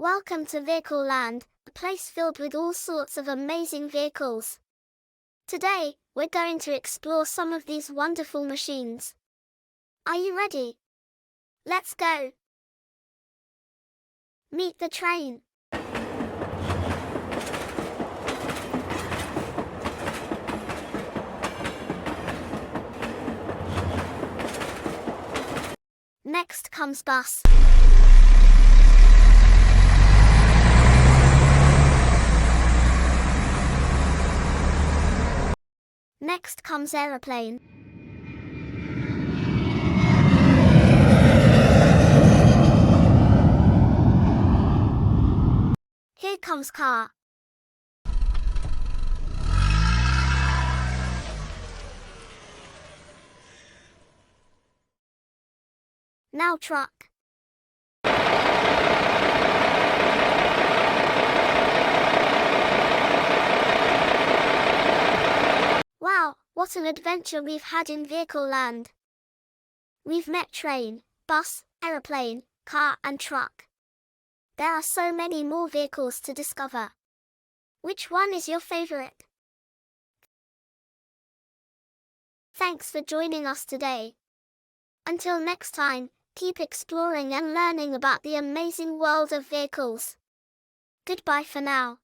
Welcome to Vehicle Land, a place filled with all sorts of amazing vehicles. Today, we're going to explore some of these wonderful machines. Are you ready? Let's go! Meet the train. Next comes bus. Next comes aeroplane. Here comes car. Now truck. Wow, what an adventure we've had in Vehicle Land. We've met train, bus, aeroplane, car and truck. There are so many more vehicles to discover. Which one is your favorite? Thanks for joining us today. Until next time, keep exploring and learning about the amazing world of vehicles. Goodbye for now.